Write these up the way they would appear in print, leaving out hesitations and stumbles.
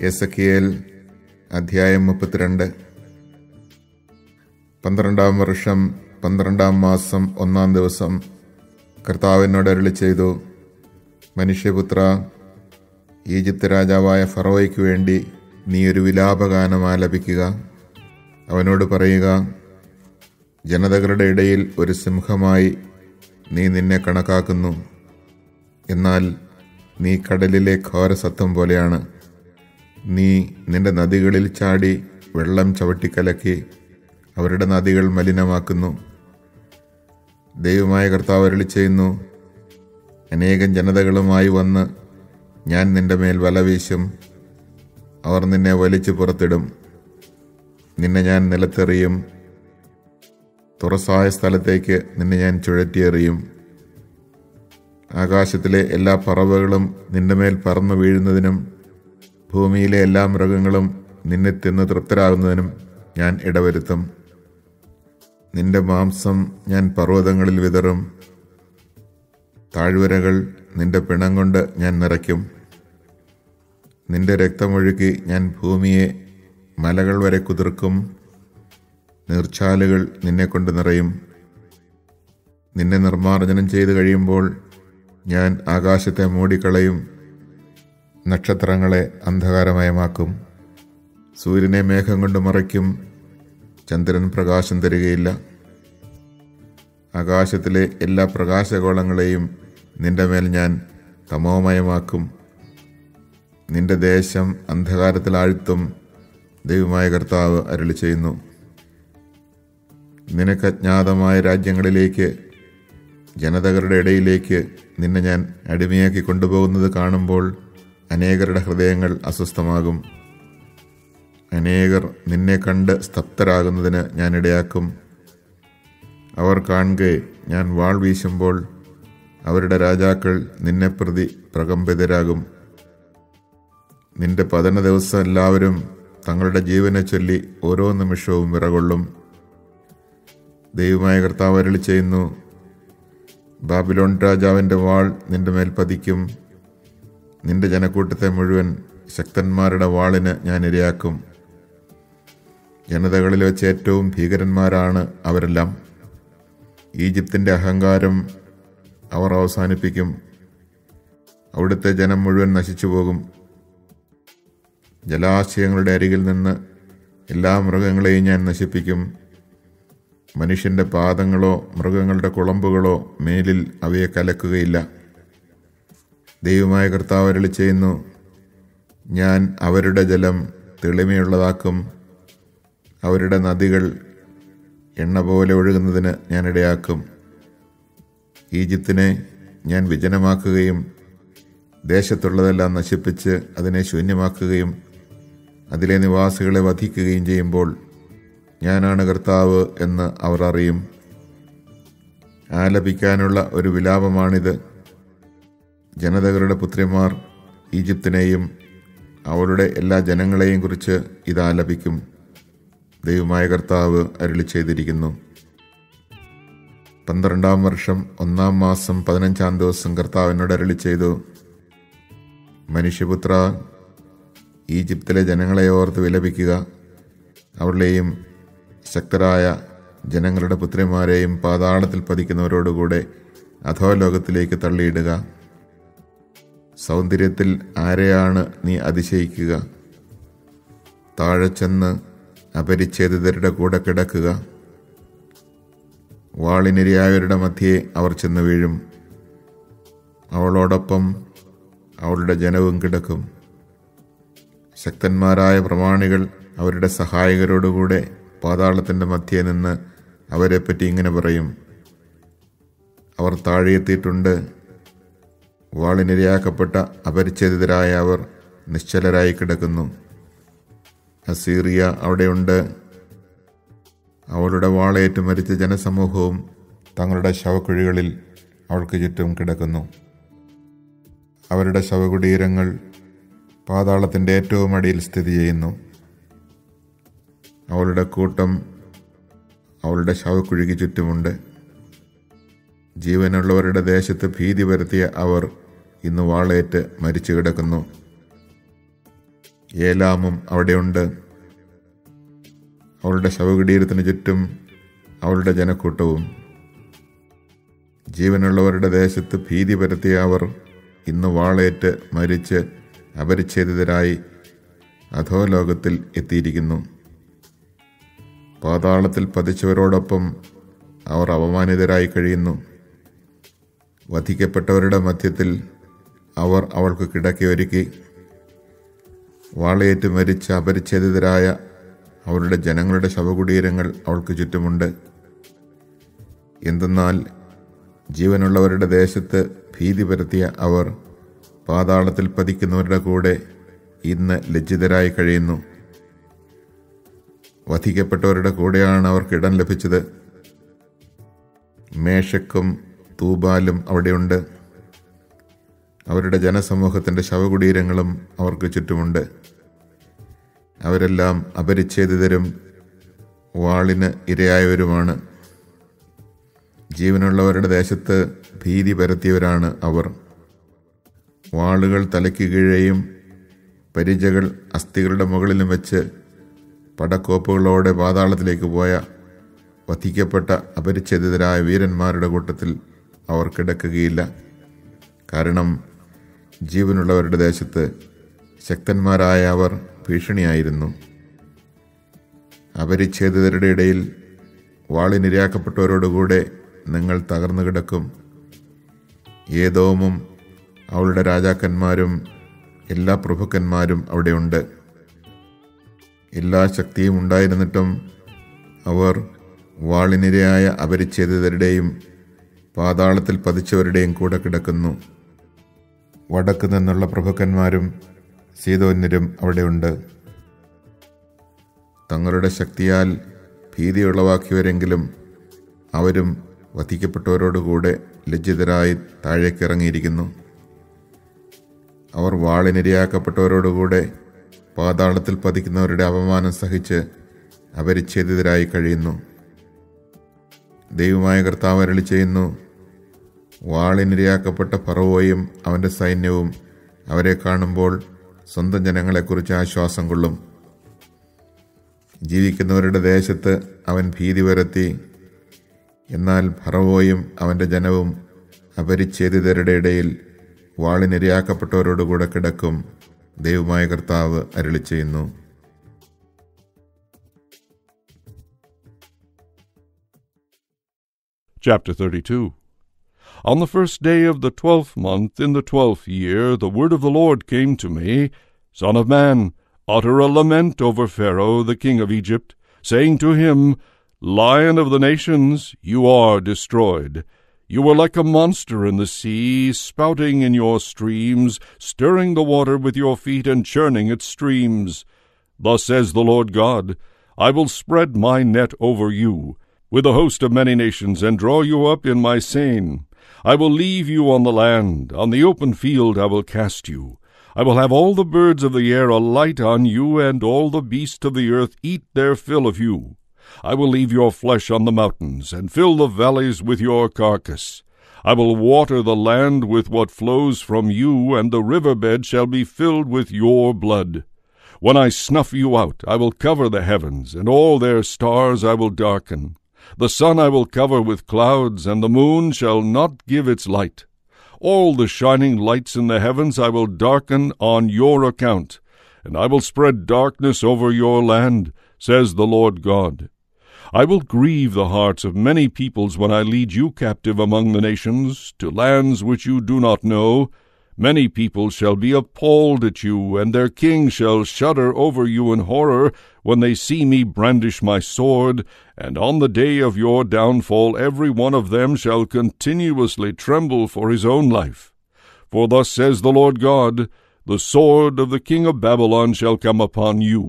Ezekiel അധ്യായം 32. 12-ാം വർഷം 12-ാം മാസം 1-ാം ദിവസം കർത്താവിനോട് അരുളിച്ചെയ്തു, മനുഷ്യപുത്ര, ഈജിപ്ത് രാജാവായ ഫറവോയ്ക്ക് വേണ്ടി നീ ഒരു വിലാപഗാനം ആലപിക്കുക. അവനോട് പറയുക, ജനതകളുടെ ഇടയിൽ ഒരു സിംഹമായി നീ നിന്നെ കണക്കാക്കുന്നു. എന്നാൽ നീ കടലിലെ ഘോരസത്വം പോലെയാണ്. നീ നിന്റെ നദികളിൽ ചാടി വെള്ളം ചവിട്ടിക്കലക്കി അവരുടെ നദികൾ മലിനമാക്കുന്നു. ദൈവമായ കർത്താവ് അരുളിച്ചെയ്യുന്നു, അനേകം ജനതകളുമായി വന്ന് ഞാൻ നിന്റെ മേൽ വല വീശും. അവർ നിന്നെ വലിച്ചു പുറത്തിടും. നിന്നെ ഞാൻ നിലത്തെറിയും. തുറസായ സ്ഥലത്തേക്ക് നിന്നെ ഞാൻ ചുഴറ്റിയെറിയും. ആകാശത്തിലെ എല്ലാ പറവകളും നിന്റെ മേൽ പറന്നു വീഴുന്നതിനും ഭൂമിയിലെ എല്ലാ മൃഗങ്ങളും നിന്നെ തിന്ന് തൃപ്തരാകുന്നതിനും ഞാൻ ഇടവരുത്തും. നിന്റെ മാംസം ഞാൻ പർവ്വതങ്ങളിൽ വിതറും. താഴ്വരകൾ നിന്റെ പിണം കൊണ്ട് ഞാൻ നിറയ്ക്കും. നിന്റെ രക്തമൊഴുക്കി ഞാൻ ഭൂമിയെ മലകൾ വരെ കുതിർക്കും. നീർച്ചാലുകൾ നിന്നെക്കൊണ്ട് നിറയും. നിന്നെ നിർമ്മാർജ്ജനം ചെയ്തു കഴിയുമ്പോൾ ഞാൻ ആകാശത്തെ മൂടിക്കളയും. നക്ഷത്രങ്ങളെ അന്ധകാരമയമാക്കും. സൂര്യനെ മേഘം കൊണ്ട് മറയ്ക്കും. ചന്ദ്രൻ പ്രകാശം തരികയില്ല. ആകാശത്തിലെ എല്ലാ പ്രകാശഗോളങ്ങളെയും നിന്റെ മേൽ ഞാൻ തമോമയമാക്കും. നിന്റെ ദേശം അന്ധകാരത്തിൽ ആഴ്ത്തും. ദൈവമായ കർത്താവ് അരുളിച്ചെയ്യുന്നു. നിനക്ക് അജ്ഞാതമായ രാജ്യങ്ങളിലേക്ക്, ജനതകളുടെ ഇടയിലേക്ക് നിന്നെ ഞാൻ അടിമയാക്കി കൊണ്ടുപോകുന്നത് കാണുമ്പോൾ അനേകരുടെ ഹൃദയങ്ങൾ അസ്വസ്ഥമാകും. അനേകർ നിന്നെ കണ്ട് സ്തബ്ധരാകുന്നതിന് ഞാൻ ഇടയാക്കും. അവർ കാണുകെ ഞാൻ വാൾ വീശുമ്പോൾ അവരുടെ രാജാക്കൾ നിന്നെ പ്രതി പ്രകമ്പിതരാകും. നിന്റെ പതന ദിവസം എല്ലാവരും തങ്ങളുടെ ജീവനെ ചൊല്ലി ഓരോ നിമിഷവും വിറകൊള്ളും. ദൈവമായ കർത്താവ് അരുളിച്ചെയ്യുന്നു, ബാബിലോൺ രാജാവിൻ്റെ വാൾ നിന്റെ മേൽ പതിക്കും. നിന്റെ ജനക്കൂട്ടത്തെ മുഴുവൻ ശക്തന്മാരുടെ വാളിന് ഞാൻ ഇരയാക്കും. ജനതകളിൽ വെച്ച് ഏറ്റവും ഭീകരന്മാരാണ് അവരെല്ലാം. ഈജിപ്തിൻ്റെ അഹങ്കാരം അവർ അവസാനിപ്പിക്കും. അവിടുത്തെ ജനം മുഴുവൻ നശിച്ചു പോകും. ജലാശയങ്ങളുടെ അരികിൽ നിന്ന് എല്ലാ മൃഗങ്ങളെയും ഞാൻ നശിപ്പിക്കും. മനുഷ്യൻ്റെ പാദങ്ങളോ മൃഗങ്ങളുടെ കുളമ്പുകളോ മേലിൽ അവയെ കലക്കുകയില്ല. ദൈവമായ കർത്താവ് അരുളിച്ചെയ്യുന്നു, ഞാൻ അവരുടെ ജലം തെളിമയുള്ളതാക്കും. അവരുടെ നദികൾ എണ്ണ പോലെ ഒഴുകുന്നതിന് ഞാൻ ഇടയാക്കും. ഈജിപ്തിനെ ഞാൻ വിജനമാക്കുകയും ദേശത്തുള്ളതെല്ലാം നശിപ്പിച്ച് അതിനെ ശൂന്യമാക്കുകയും അതിലെ നിവാസികളെ വധിക്കുകയും ചെയ്യുമ്പോൾ ഞാനാണ് കർത്താവ് എന്ന് അവർ അറിയും. ആലപിക്കാനുള്ള ഒരു വിലാപമാണിത്. ജനതകളുടെ പുത്രിമാർ ഈജിപ്തിനെയും അവളുടെ എല്ലാ ജനങ്ങളെയും കുറിച്ച് ഇതാലപിക്കും. ദൈവമായ കർത്താവ് അരുളിച്ചെയ്തിരിക്കുന്നു. 12-ാം വർഷം 1-ാം മാസം 15-ാം ദിവസം കർത്താവിനോട് അരുളിച്ചെയ്തു, മനുഷ്യപുത്ര, ഈജിപ്തിലെ ജനങ്ങളെ ഓർത്ത് വിലപിക്കുക. അവളെയും ശക്തരായ ജനങ്ങളുടെ പുത്രിമാരെയും പാതാളത്തിൽ പതിക്കുന്നവരോടുകൂടെ അധോലോകത്തിലേക്ക് തള്ളിയിടുക. സൗന്ദര്യത്തിൽ ആരെയാണ് നീ അതിശയിക്കുക? താഴെ ചെന്ന് അപരിച്ഛേദിതരുടെ കൂടെ കിടക്കുക. വാളിനിരയായവരുടെ മധ്യേ അവർ ചെന്ന് വീഴും. അവളോടൊപ്പം അവളുടെ ജനവും കിടക്കും. ശക്തന്മാരായ പ്രമാണികൾ അവരുടെ സഹായകരോടുകൂടെ പാതാളത്തിൻ്റെ മധ്യേ നിന്ന് അവരെപ്പറ്റി ഇങ്ങനെ പറയും, അവർ താഴെയെത്തിയിട്ടുണ്ട്. വാളിനിരയാക്കപ്പെട്ട അപരിച്ഛേദിതരായ അവർ നിശ്ചലരായി കിടക്കുന്നു. അസീറിയ അവിടെയുണ്ട്. അവളുടെ വാളേറ്റ് മരിച്ച ജനസമൂഹവും തങ്ങളുടെ ശവക്കുഴികളിൽ അവൾക്ക് ചുറ്റും കിടക്കുന്നു. അവരുടെ ശവകുടീരങ്ങൾ പാതാളത്തിൻ്റെ ഏറ്റവും അടിയിൽ സ്ഥിതി ചെയ്യുന്നു. അവളുടെ കൂട്ടം അവളുടെ ശവക്കുഴിക്ക് ചുറ്റുമുണ്ട്. ജീവനുള്ളവരുടെ ദേശത്ത് ഭീതി പരത്തിയ അവർ ഇന്ന് വാളേറ്റ് മരിച്ചു കിടക്കുന്നു. ഏലാമും അവിടെയുണ്ട്. അവളുടെ ശവകുടീരത്തിന് ചുറ്റും അവളുടെ ജനക്കൂട്ടവും. ജീവനുള്ളവരുടെ ദേശത്ത് ഭീതി പരത്തിയ അവർ ഇന്ന് വാളേറ്റ് മരിച്ച് അപരിച്ഛേദിതരായി അധോലോകത്തിൽ എത്തിയിരിക്കുന്നു. പാതാളത്തിൽ പതിച്ചവരോടൊപ്പം അവർ അപമാനിതരായി കഴിയുന്നു. വധിക്കപ്പെട്ടവരുടെ മധ്യത്തിൽ അവർ അവൾക്ക് കിടക്കയൊരുക്കി. വാളയേറ്റ് മരിച്ച അപരിച്ഛേദിതരായ അവരുടെ ജനങ്ങളുടെ ശവകുടീരങ്ങൾ അവൾക്ക് ചുറ്റുമുണ്ട്. എന്തെന്നാൽ ജീവനുള്ളവരുടെ ദേശത്ത് ഭീതി പരത്തിയ അവർ പാതാളത്തിൽ പതിക്കുന്നവരുടെ കൂടെ ഇന്ന് ലജ്ജിതരായി കഴിയുന്നു. വധിക്കപ്പെട്ടവരുടെ കൂടെയാണ് അവർക്ക് ഇടം ലഭിച്ചത്. മേശക്കും തൂബാലും അവിടെയുണ്ട്. അവരുടെ ജനസമൂഹത്തിൻ്റെ ശവകുടീരങ്ങളും അവർക്ക് ചുറ്റുമുണ്ട്. അവരെല്ലാം അപരിച്ഛേദിതരും വാളിന് ഇരയായവരുമാണ്. ജീവനുള്ളവരുടെ ദേശത്ത് ഭീതി പരത്തിയവരാണ് അവർ. വാളുകൾ തലയ്ക്ക് കീഴെയും പരിചകൾ അസ്ഥികളുടെ മുകളിലും വെച്ച് പടക്കോപ്പുകളോടെ പാതാളത്തിലേക്ക് പോയ വധിക്കപ്പെട്ട അപരിച്ഛേദിതരായ വീരന്മാരുടെ കൂട്ടത്തിൽ അവർ കിടക്കുകയില്ല. കാരണം ജീവനുള്ളവരുടെ ദേശത്ത് ശക്തന്മാരായ അവർ ഭീഷണിയായിരുന്നു. അപരിച്ഛേദിതരുടെ ഇടയിൽ വാളിനിരയാക്കപ്പെട്ടവരോടുകൂടെ നിങ്ങൾ തകർന്നു കിടക്കും. ഏദോമും അവളുടെ രാജാക്കന്മാരും എല്ലാ പ്രഭുക്കന്മാരും അവിടെയുണ്ട്. എല്ലാ ശക്തിയും ഉണ്ടായിരുന്നിട്ടും അവർ വാളിനിരയായ അപരിച്ഛേദിതരുടെയും പാതാളത്തിൽ പതിച്ചവരുടെയും കൂടെ കിടക്കുന്നു. വടക്ക് നിന്നുള്ള പ്രഭുക്കന്മാരും സീദോന്യരും അവിടെയുണ്ട്. തങ്ങളുടെ ശക്തിയാൽ ഭീതി ഉളവാക്കിയവരെങ്കിലും അവരും വധിക്കപ്പെട്ടവരോടുകൂടെ ലജ്ജിതരായി താഴേക്കിറങ്ങിയിരിക്കുന്നു. അവർ വാളിനിരയാക്കപ്പെട്ടവരോടുകൂടെ പാതാളത്തിൽ പതിക്കുന്നവരുടെ അപമാനം സഹിച്ച് അപരിച്ഛേദിതരായി കഴിയുന്നു. ദൈവമായ കർത്താവ് അരുളി ചെയ്യുന്നു, വാളിനിരയാക്കപ്പെട്ട ഫറവോയും അവൻ്റെ സൈന്യവും അവരെ കാണുമ്പോൾ സ്വന്തം ജനങ്ങളെക്കുറിച്ച് ആശ്വാസം കൊള്ളും. ജീവിക്കുന്നവരുടെ ദേശത്ത് അവൻ ഭീതി പരത്തി. എന്നാൽ ഫറവോയും അവൻ്റെ ജനവും അപരിച്ഛേദിതരുടെ ഇടയിൽ വാളിനിരയാക്കപ്പെട്ടവരോടുകൂടെ കിടക്കും. ദൈവമായ കർത്താവ് അരുളി ചെയ്യുന്നു. Chapter 32. On the first day of the 12th month, in the 12th year, the word of the Lord came to me, Son of man, utter a lament over Pharaoh, the king of Egypt, saying to him, Lion of the nations, you are destroyed. You were like a monster in the sea, spouting in your streams, stirring the water with your feet and churning its streams. Thus says the Lord God, I will spread my net over you, with a host of many nations, and draw you up in my seine. I will leave you on the land, on the open field I will cast you. I will have all the birds of the air alight on you, and all the beasts of the earth eat their fill of you. I will leave your flesh on the mountains, and fill the valleys with your carcass. I will water the land with what flows from you, and the riverbed shall be filled with your blood. When I snuff you out, I will cover the heavens, and all their stars I will darken. The sun I will cover with clouds, and the moon shall not give its light. All the shining lights in the heavens I will darken on your account, and I will spread darkness over your land, says the Lord God. I will grieve the hearts of many peoples when I lead you captive among the nations, to lands which you do not know. Many people shall be appalled at you, and their king shall shudder over you in horror when they see me brandish my sword, and on the day of your downfall every one of them shall continuously tremble for his own life. For thus says the Lord God, the sword of the king of Babylon shall come upon you.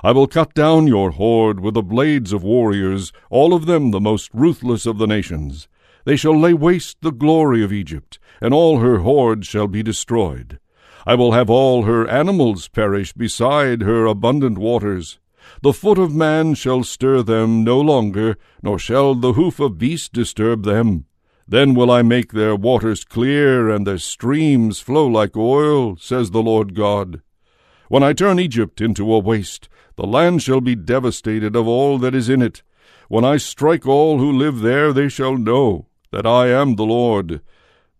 I will cut down your horde with the blades of warriors, all of them the most ruthless of the nations. They shall lay waste the glory of Egypt, and all her hordes shall be destroyed. I will have all her animals perish beside her abundant waters. The foot of man shall stir them no longer, nor shall the hoof of beast disturb them. Then will I make their waters clear, and their streams flow like oil, says the Lord God. When I turn Egypt into a waste, the land shall be devastated of all that is in it. When I strike all who live there, they shall know that I am the Lord.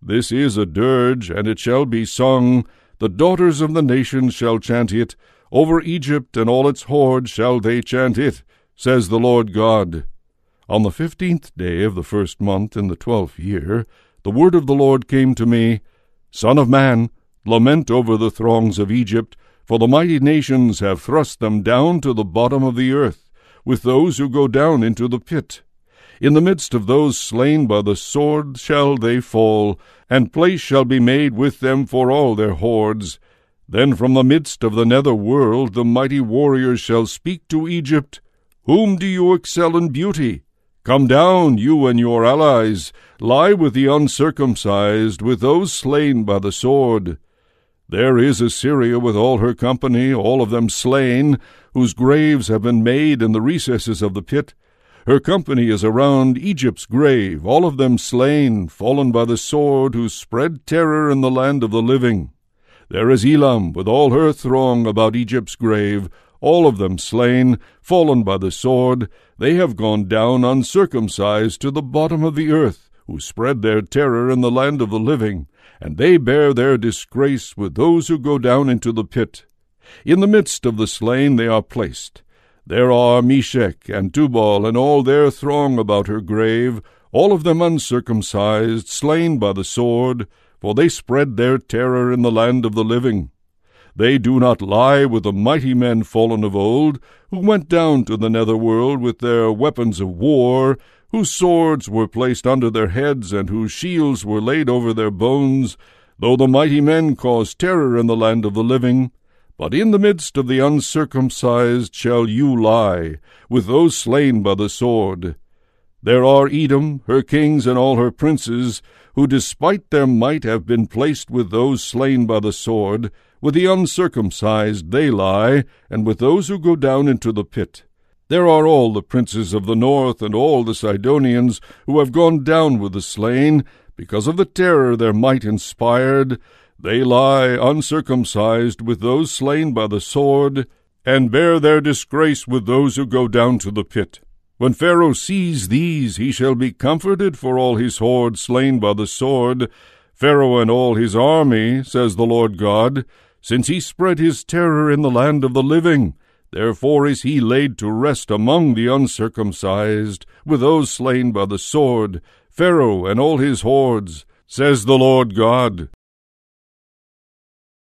This is a dirge, and it shall be sung. The daughters of the nations shall chant it. Over Egypt and all its hordes shall they chant it, says the Lord God. On the 15th day of the 1st month in the 12th year, the word of the Lord came to me, Son of man, lament over the throngs of Egypt, for the mighty nations have thrust them down to the bottom of the earth, with those who go down into the pit. In the midst of those slain by the sword shall they fall, and place shall be made with them for all their hordes. Then from the midst of the nether world the mighty warriors shall speak to Egypt, Whom do you excel in beauty? Come down, you and your allies, lie with the uncircumcised, with those slain by the sword. There is Assyria with all her company, all of them slain, whose graves have been made in the recesses of the pit. Her company is around Egypt's grave, all of them slain, fallen by the sword, who spread terror in the land of the living. There is Elam with all her throng about Egypt's grave, all of them slain, fallen by the sword. They have gone down uncircumcised to the bottom of the earth, who spread their terror in the land of the living, and they bear their disgrace with those who go down into the pit. In the midst of the slain they are placed. There are Meshech and Tubal and all their throng about her grave, all of them uncircumcised, slain by the sword, for they spread their terror in the land of the living. They do not lie with the mighty men fallen of old, who went down to the nether world with their weapons of war, whose swords were placed under their heads, and whose shields were laid over their bones, though the mighty men caused terror in the land of the living. But in the midst of the uncircumcised shall you lie, with those slain by the sword. There are Edom, her kings and all her princes, who despite their might have been placed with those slain by the sword. With the uncircumcised they lie, and with those who go down into the pit. There are all the princes of the north and all the Sidonians, who have gone down with the slain, because of the terror their might inspired. They lie uncircumcised with those slain by the sword, and bear their disgrace with those who go down to the pit. When Pharaoh sees these, he shall be comforted for all his horde slain by the sword. Pharaoh and all his army, says the Lord God, since he spread his terror in the land of the living. Therefore is he laid to rest among the uncircumcised, with those slain by the sword, Pharaoh and all his hordes, says the Lord God.